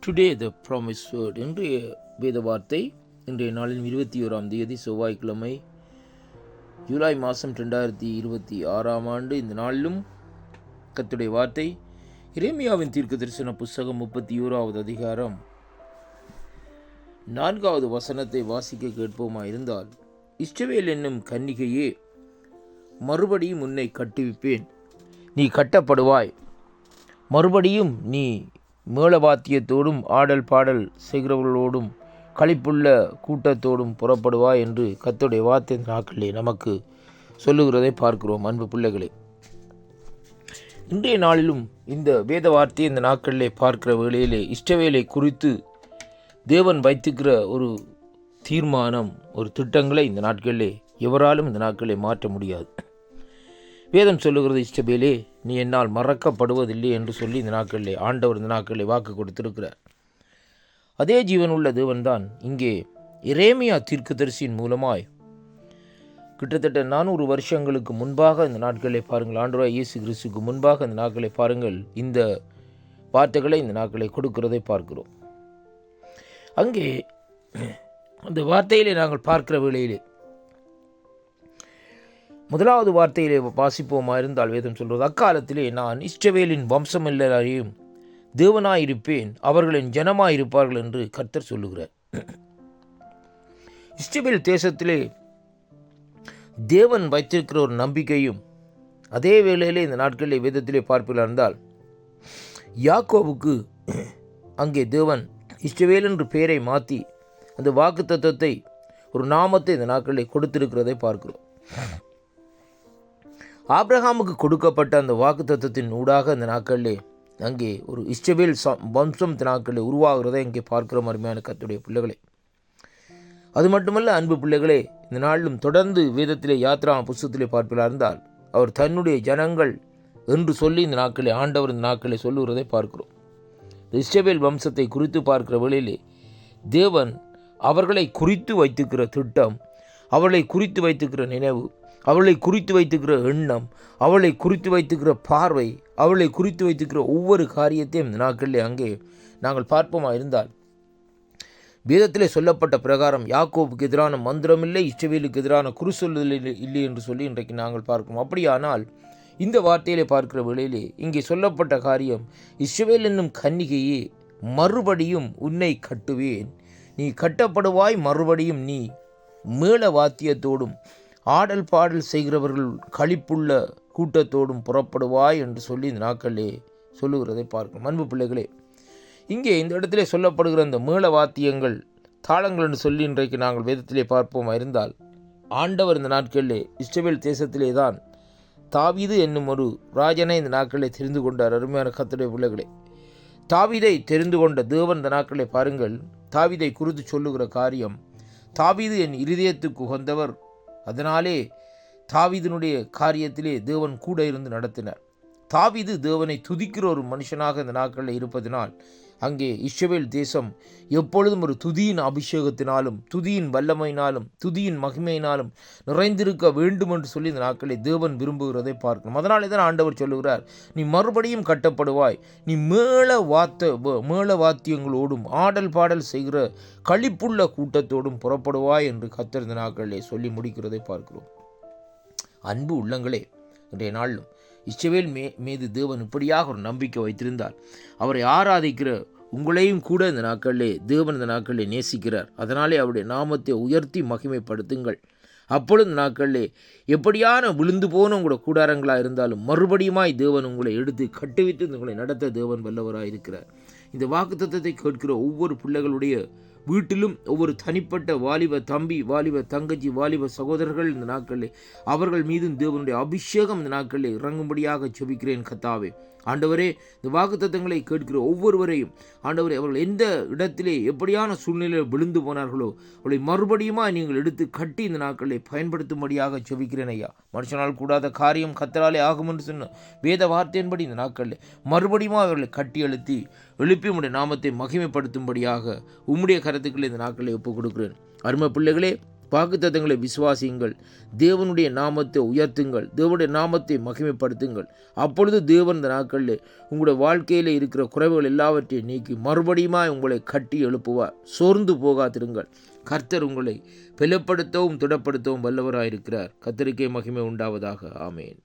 Today the promise word. இன்றைய வேத வார்த்தை இன்றைய நாளின் 21ஆம் தேதி செவ்வாய்க்கிழமை, ஜூலை மாதம் 2026 இந்த நாளிலும் கர்த்தருடைய வார்த்தை எரேமியாவின் தீர்க்கதரிசன புஸ்தகம் 31வது அதிகாரம் 4வது வசனத்தை வாசிக்க கேட்போமாயிருந்தால், இஸ்ரவேல் என்னும் கன்னிகையே, மறுபடியும் உன்னை கட்டுவிப்பேன், நீ கட்டப்படுவாய், மறுபடியும் நீ மேளவாத்தியத்தோடும் ஆடல் பாடல் செய்கிறவர்களோடும் களிப்புள்ள கூட்டத்தோடும் புறப்படுவாய் என்று கர்த்தருடைய வார்த்தை நாட்களிலே நமக்கு சொல்லுகிறதை பார்க்கிறோம். அன்பு பிள்ளைகளே, இன்றைய நாளிலும் இந்த வேத வார்த்தையை இந்த நாட்களிலே பார்க்கிற வேளையிலே இஸ்ரவேலை குறித்து தேவன் வைத்துக்கிற ஒரு தீர்மானம், ஒரு திட்டங்களை இந்த நாட்களிலே எவராலும் இந்த நாட்களிலே மாற்ற முடியாது. வேதம் சொல்லுகிறது, இஸ்ரவேலே, நீ என்னால் மறக்கப்படுவதில்லை என்று சொல்லி இந்த நாட்களிலே ஆண்டவர் இந்த நாட்களிலே வாக்கு கொடுத்திருக்கிறார். அதே ஜீவனுள்ள தேவன்தான் இங்கே எரேமியா தீர்க்கதரிசியின் மூலமாய் கிட்டத்தட்ட 400 வருஷங்களுக்கு முன்பாக இந்த நாட்களை பாருங்கள், ஆண்டவராகிய இயேசு கிறிஸ்துவுக்கு முன்பாக இந்த நாட்களை பாருங்கள், இந்த வார்த்தைகளை இந்த நாட்களை கொடுக்கிறதை பார்க்கிறோம். அங்கே அந்த வார்த்தையிலே நாங்கள் பார்க்கிற வேளையிலே முதலாவது வார்த்தையிலே வாசிப்போமா இருந்தால் வேதம் சொல்வது, அக்காலத்திலே நான் இஸ்ரவேலின் வம்சம் எல்லாரையும் தேவனாயிருப்பேன், அவர்களின் ஜனமாயிருப்பார்கள் என்று கர்த்தர் சொல்லுகிறார். இஸ்ரவேல் தேசத்திலே தேவன் வைத்திருக்கிற ஒரு நம்பிக்கையும் அதே வேளையிலே இந்த நாட்களிலே வேதத்திலே பார்ப்பீர்கள் இருந்தால், யாக்கோபுக்கு அங்கே தேவன் இஸ்ரவேல் என்று பெயரை மாற்றி அந்த வாக்கு தத்தத்தை ஒரு நாமத்தை இந்த நாட்களிலே கொடுத்திருக்கிறதை பார்க்கிறோம். ஆபிரகாமுக்கு கொடுக்கப்பட்ட அந்த வாக்கு தத்தத்தின் ஊடாக இந்த நாட்களிலே அங்கே ஒரு இஸ்ரவேல் வம்சம் இந்த நாட்களிலே உருவாகிறதை இங்கே பார்க்கிற அருமையான கர்த்தருடைய பிள்ளைகளே. அது மட்டுமல்ல, அன்பு பிள்ளைகளே, இந்த நாளிலும் தொடர்ந்து வேதத்திலே யாத்ரா புஸ்தகத்திலே பார்ப்பதாக இருந்தால், அவர் தன்னுடைய ஜனங்கள் என்று சொல்லி இந்த நாட்களிலே ஆண்டவர் இந்த நாட்களிலே சொல்லுகிறதை பார்க்கிறோம். இஸ்ரவேல் வம்சத்தை குறித்து பார்க்கிற வேளையிலே தேவன் அவர்களை குறித்து வைத்துக்கிற திட்டம், அவர்களை குறித்து வைத்துக்கிற நினைவு, அவளை குறித்து வைத்துக்கிற எண்ணம், அவளை குறித்து வைத்துக்கிற பார்வை, அவளை குறித்து வைத்துக்கிற ஒவ்வொரு காரியத்தையும் இந்த நாட்களிலே அங்கே நாங்கள் பார்ப்போமா இருந்தால், வேதத்திலே சொல்லப்பட்ட பிரகாரம் யாக்கோபுக்கு எதிரான மந்திரமில்லை, இஸ்ரவேலுக்கு எதிரான குறிசொல்லுதல் இல்லை என்று சொல்லி இன்றைக்கு நாங்கள் பார்க்கிறோம். அப்படியானால் இந்த வார்த்தையிலே பார்க்கிற வேளையிலே இங்கே சொல்லப்பட்ட காரியம், இஸ்ரவேல் என்னும் கன்னிகையே, மறுபடியும் உன்னை கட்டுவேன், நீ கட்டப்படுவாய், மறுபடியும் நீ மேள வாத்தியத்தோடும் ஆடல் பாடல் செய்கிறவர்கள் களிப்புள்ள கூட்டத்தோடும் புறப்படுவாய் என்று சொல்லி இந்த நாட்களிலே சொல்லுகிறதை பார்க்கணும். அன்பு பிள்ளைகளே, இங்கே இந்த இடத்திலே சொல்லப்படுகிற அந்த மேள வாத்தியங்கள், தாளங்கள் என்று சொல்லி இன்றைக்கு நாங்கள் வேதத்திலே பார்ப்போமா இருந்தால், ஆண்டவர் இந்த நாட்களிலே இஸ்ரவேல் தேசத்திலே தான் தாவீது என்னும் ஒரு ராஜனை இந்த நாட்களிலே தெரிந்து கொண்டார். அருமையான கர்த்தருடைய பிள்ளைகளே, தாவீதை தெரிந்து கொண்ட தேவன் இந்த நாட்களை பாருங்கள், தாவீதை குறித்து சொல்லுகிற காரியம், தாவீது என் இருதயத்துக்கு உகந்தவர், அதனாலே தாவீதினுடைய காரியத்திலே தேவன் கூட இருந்து நடத்தினார். தாவீது தேவனை துதிக்கிற ஒரு மனுஷனாக இந்த நாட்களில் இருப்பதனால் அங்கே இஸ்ரவேல் தேசம் எப்பொழுதும் ஒரு துதியின் அபிஷேகத்தினாலும் துதியின் வல்லமையினாலும் துதியின் மகிமையினாலும் நிறைந்திருக்க வேண்டும் என்று சொல்லி இந்த நாட்களை தேவன் விரும்புகிறதை பார்க்கணும். அதனாலே தான் ஆண்டவர் சொல்லுகிறார், நீ மறுபடியும் கட்டப்படுவாய், நீ மேள வாத்தியங்களோடும் ஆடல் பாடல் செய்கிற களிப்புள்ள கூட்டத்தோடும் புறப்படுவாய் என்று கர்த்தர் இந்த நாட்களிலே சொல்லி முடிக்கிறதை பார்க்கிறோம். அன்பு உள்ளங்களே, இன்றைய நாளிலும் இஸ்ரவேல் மீது தேவன் இப்படியாக ஒரு நம்பிக்கை வைத்திருந்தால், அவரை ஆராதிக்கிற உங்களையும் கூட இந்த நாட்களிலே தேவன் இந்த நாட்களிலே நேசிக்கிறார். அதனாலே அவருடைய நாமத்தை உயர்த்தி மகிமைப்படுத்துங்கள். அப்பொழுது இந்த நாட்களிலே எப்படியான விழுந்து போன உங்களோட கூடாரங்களாக இருந்தாலும் மறுபடியுமாய் தேவன் உங்களை எடுத்து கட்டுவித்து உங்களை நடத்த தேவன் வல்லவராக இருக்கிறார். இந்த வாக்குத்தத்தத்தை கேட்கிற ஒவ்வொரு பிள்ளைகளுடைய வீட்டிலும் ஒவ்வொரு தனிப்பட்ட வாலிப தம்பி, வாலிப தங்கச்சி, வாலிப சகோதரர்கள் இந்த நாட்களிலே அவர்கள் மீதும் தேவனுடைய அபிஷேகம் இந்த நாட்களிலே இறங்கும்படியாக செபிக்கிறேன். கர்த்தாவே, ஆண்டவரே, இந்த வாக்குத்தத்தங்களை கேட்கிற ஒவ்வொருவரையும் ஆண்டவரே, அவர்கள் எந்த இடத்திலே எப்படியான சூழ்நிலையில் விழுந்து போனார்களோ அவளை மறுபடியுமா நீங்கள் எடுத்து கட்டி இந்த நாட்களை பயன்படுத்தும்படியாக செபிக்கிறேன் ஐயா. மனுஷனால் கூடாத காரியம் கர்த்தராலே ஆகும் என்று சொன்ன வேத வார்த்தையின்படி இந்த நாட்களில் மறுபடியும் அவர்களை கட்டி எழுப்பி உம்முடைய நாமத்தை மகிமைப்படுத்தும்படியாக உம்முடைய கருத்துக்களை இந்த நாட்களை ஒப்புக் கொடுக்கிறேன். அருமை பிள்ளைகளே, வாக்குத்தத்தங்களை விசுவாசியுங்கள், தேவனுடைய நாமத்தை உயர்த்துங்கள், தேவனுடைய நாமத்தை மகிமைப்படுத்துங்கள். அப்பொழுது தேவன் இந்த நாட்களில் உங்களுடைய வாழ்க்கையில் இருக்கிற குறைவுகள் எல்லாவற்றையும் நீக்கி மறுபடியும் உங்களை கட்டி எழுப்புவார். சோர்ந்து போகாதிருங்கள். கர்த்தர் உங்களை பலப்படுத்தவும் திடப்படுத்தவும் வல்லவராயிருக்கிறார். கர்த்தருக்கே மகிமை உண்டாவதாக. ஆமேன்.